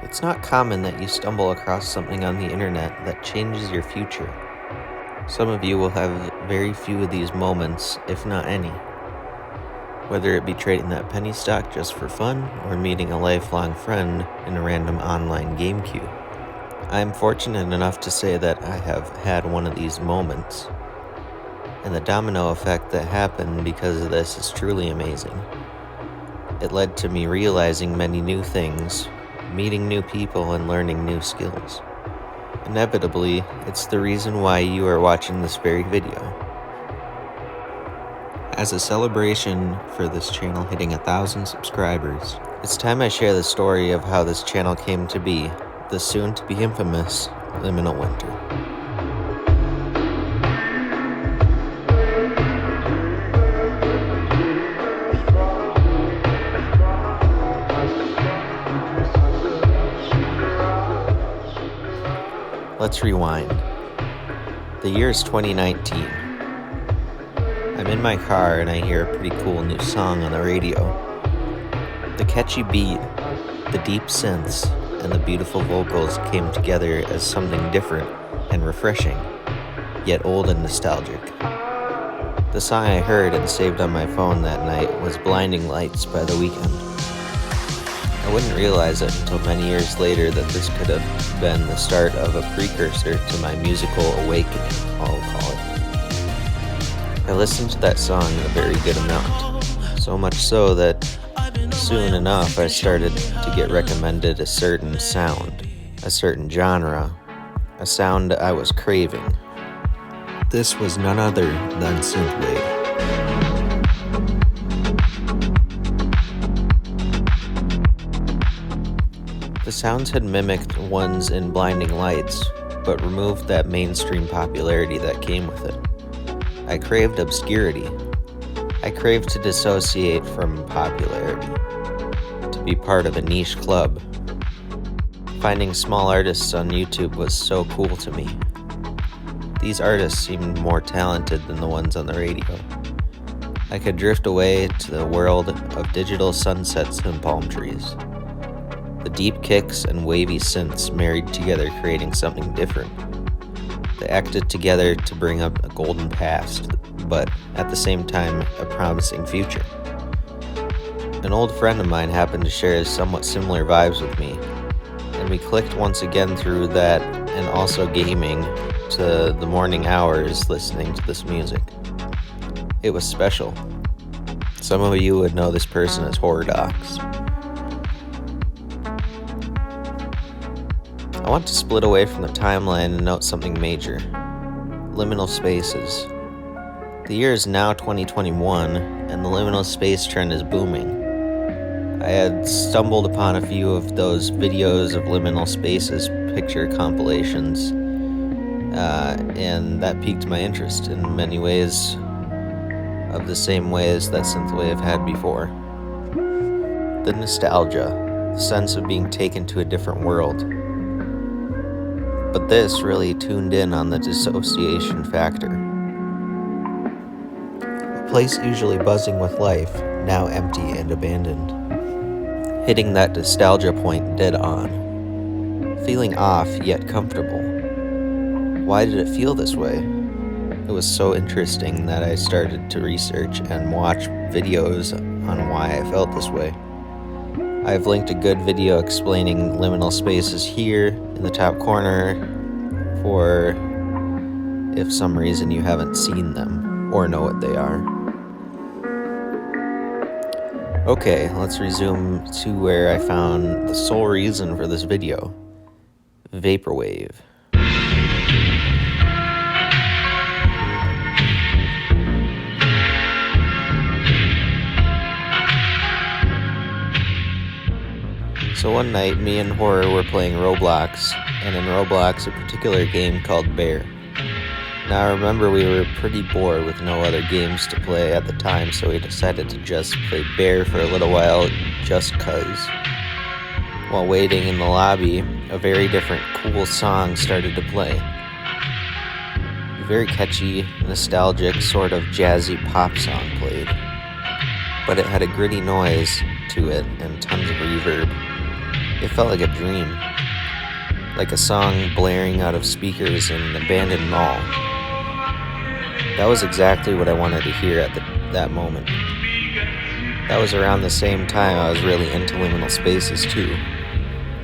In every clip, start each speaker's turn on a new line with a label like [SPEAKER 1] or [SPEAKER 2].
[SPEAKER 1] It's not common that you stumble across something on the internet that changes your future. Some of you will have very few of these moments, if not any. Whether it be trading that penny stock just for fun, or meeting a lifelong friend in a random online game queue. I am fortunate enough to say that I have had one of these moments. And the domino effect that happened because of this is truly amazing. It led to me realizing many new things, meeting new people, and learning new skills. Inevitably, it's the reason why you are watching this very video. As a celebration for this channel hitting 1,000 subscribers, it's time I share the story of how this channel came to be, the soon-to-be infamous Liminal Winter. Let's rewind. The year is 2019. I'm in my car and I hear a pretty cool new song on the radio. The catchy beat, the deep synths, and the beautiful vocals came together as something different and refreshing, yet old and nostalgic. The song I heard and saved on my phone that night was Blinding Lights by The Weeknd. I wouldn't realize it until many years later that this could have been the start of a precursor to my musical awakening, I'll call it. I listened to that song a very good amount, so much so that soon enough I started to get recommended a certain sound, a certain genre, a sound I was craving. This was none other than synthwave. The sounds had mimicked ones in Blinding Lights, but removed that mainstream popularity that came with it. I craved obscurity. I craved to dissociate from popularity, to be part of a niche club. Finding small artists on YouTube was so cool to me. These artists seemed more talented than the ones on the radio. I could drift away to the world of digital sunsets and palm trees. The deep kicks and wavy synths married together, creating something different. They acted together to bring up a golden past, but at the same time, a promising future. An old friend of mine happened to share somewhat similar vibes with me, and we clicked once again through that and also gaming to the morning hours listening to this music. It was special. Some of you would know this person as Horror Docs. I want to split away from the timeline and note something major. Liminal spaces. The year is now 2021, and the liminal space trend is booming. I had stumbled upon a few of those videos of liminal spaces picture compilations, and that piqued my interest in many ways, of the same ways that synthwave had before. The nostalgia, the sense of being taken to a different world. But this really tuned in on the dissociation factor. A place usually buzzing with life, now empty and abandoned. Hitting that nostalgia point dead on. Feeling off, yet comfortable. Why did it feel this way? It was so interesting that I started to research and watch videos on why I felt this way. I've linked a good video explaining liminal spaces here in the top corner for if some reason you haven't seen them or know what they are. Okay, let's resume to where I found the sole reason for this video: vaporwave. So one night, me and Horror were playing Roblox, and in Roblox, a particular game called Bear. Now I remember we were pretty bored with no other games to play at the time, so we decided to just play Bear for a little while, just cuz. While waiting in the lobby, a very different cool song started to play. A very catchy, nostalgic, sort of jazzy pop song played. But it had a gritty noise to it and tons of reverb. It felt like a dream, like a song blaring out of speakers in an abandoned mall. That was exactly what I wanted to hear at that moment. That was around the same time I was really into liminal spaces too.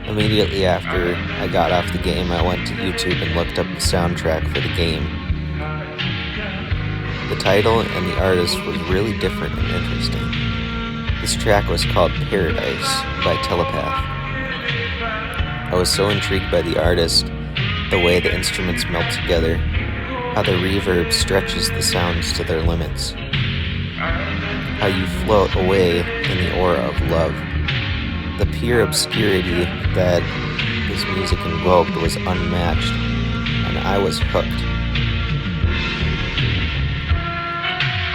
[SPEAKER 1] Immediately after I got off the game, I went to YouTube and looked up the soundtrack for the game. The title and the artist was really different and interesting. This track was called Paradise by Telepath. I was so intrigued by the artist, the way the instruments melt together, how the reverb stretches the sounds to their limits, how you float away in the aura of love. The pure obscurity that this music invoked was unmatched, and I was hooked.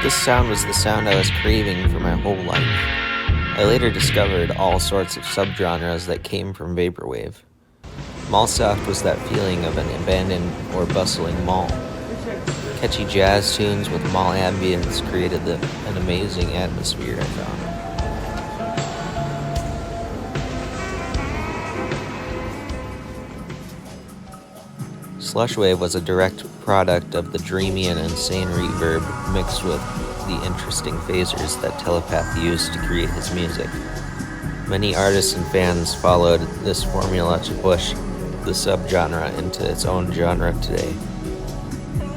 [SPEAKER 1] This sound was the sound I was craving for my whole life. I later discovered all sorts of subgenres that came from vaporwave. Mall soft was that feeling of an abandoned or bustling mall. Catchy jazz tunes with mall ambience created an amazing atmosphere, I found. Slushwave was a direct product of the dreamy and insane reverb mixed with the interesting phasers that Telepath used to create his music. Many artists and fans followed this formula to push the subgenre into its own genre today.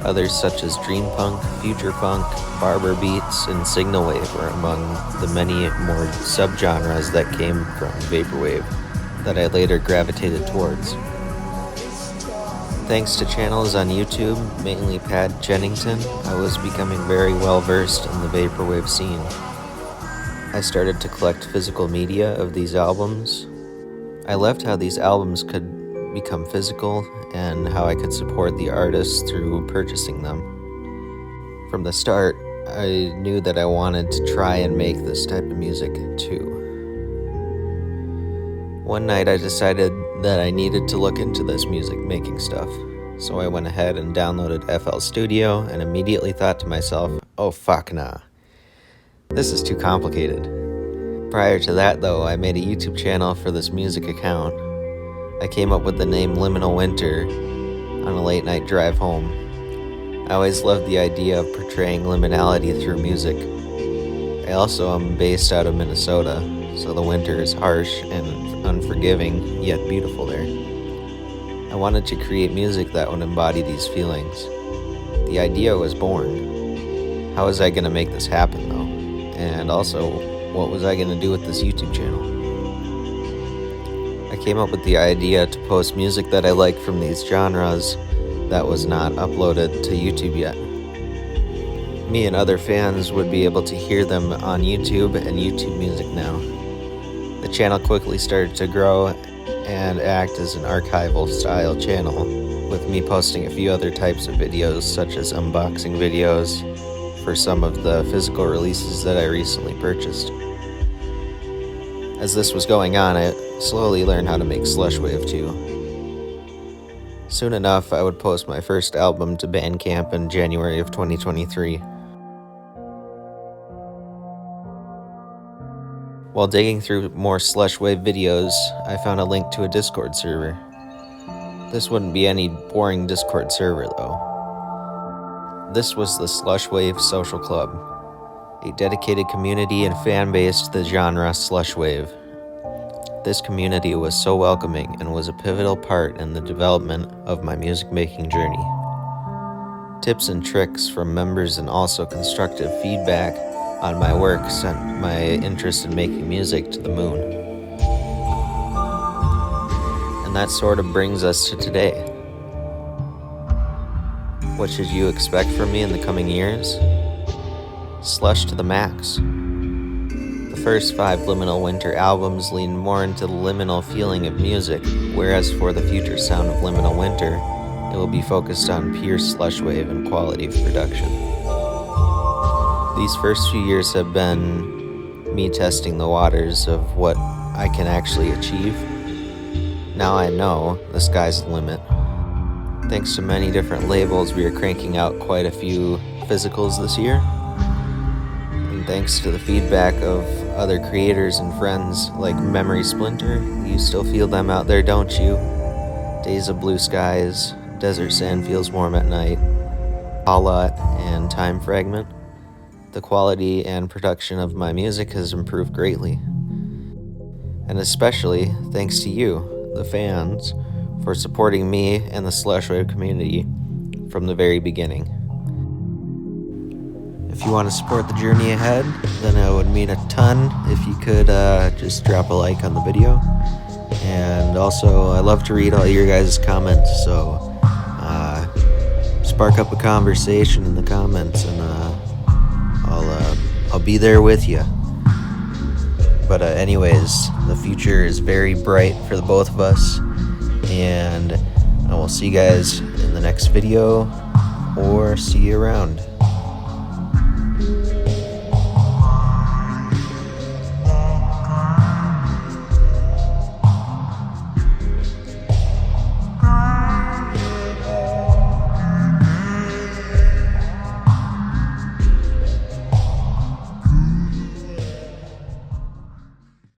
[SPEAKER 1] Others such as dream punk, future funk, barber beats, and signal wave were among the many more subgenres that came from vaporwave that I later gravitated towards. Thanks to channels on YouTube, mainly Pat Jennington, I was becoming very well versed in the vaporwave scene. I started to collect physical media of these albums. I loved how these albums could become physical and how I could support the artists through purchasing them. From the start, I knew that I wanted to try and make this type of music too. One night I decided that I needed to look into this music making stuff, so I went ahead and downloaded FL Studio and immediately thought to myself, oh fuck nah, this is too complicated. Prior to that though, I made a YouTube channel for this music account. I came up with the name Liminal Winter on a late night drive home. I always loved the idea of portraying liminality through music. I also am based out of Minnesota, so the winter is harsh and unforgiving, yet beautiful there. I wanted to create music that would embody these feelings. The idea was born. How was I going to make this happen though? And also, what was I going to do with this YouTube channel? I came up with the idea to post music that I liked from these genres that was not uploaded to YouTube yet. Me and other fans would be able to hear them on YouTube and YouTube Music now. The channel quickly started to grow and act as an archival style channel, with me posting a few other types of videos such as unboxing videos for some of the physical releases that I recently purchased. As this was going on, I slowly learned how to make slushwave too. Soon enough, I would post my first album to Bandcamp in January of 2023. While digging through more slushwave videos, I found a link to a Discord server. This wouldn't be any boring Discord server though. This was the Slushwave Social Club, a dedicated community and fan base to the genre slushwave. This community was so welcoming and was a pivotal part in the development of my music making journey. Tips and tricks from members and also constructive feedback on my work sent my interest in making music to the moon. And that sort of brings us to today. What should you expect from me in the coming years? Slush to the max. The first 5 Liminal Winter albums lean more into the liminal feeling of music, whereas for the future sound of Liminal Winter, it will be focused on pure slushwave and quality of production. These first few years have been me testing the waters of what I can actually achieve. Now I know the sky's the limit. Thanks to many different labels, we are cranking out quite a few physicals this year. And thanks to the feedback of other creators and friends like Memory Splinter. You still feel them out there, don't you? Days of Blue Skies, Desert Sand Feels Warm at Night, Lot, and Time Fragment. The quality and production of my music has improved greatly. And especially thanks to you, the fans, for supporting me and the slush wave community from the very beginning. If you want to support the journey ahead, then it would mean a ton if you could just drop a like on the video. And also, I love to read all your guys' comments, so spark up a conversation in the comments, and I'll be there with you. But anyways, the future is very bright for the both of us, and I will see you guys in the next video, or see you around.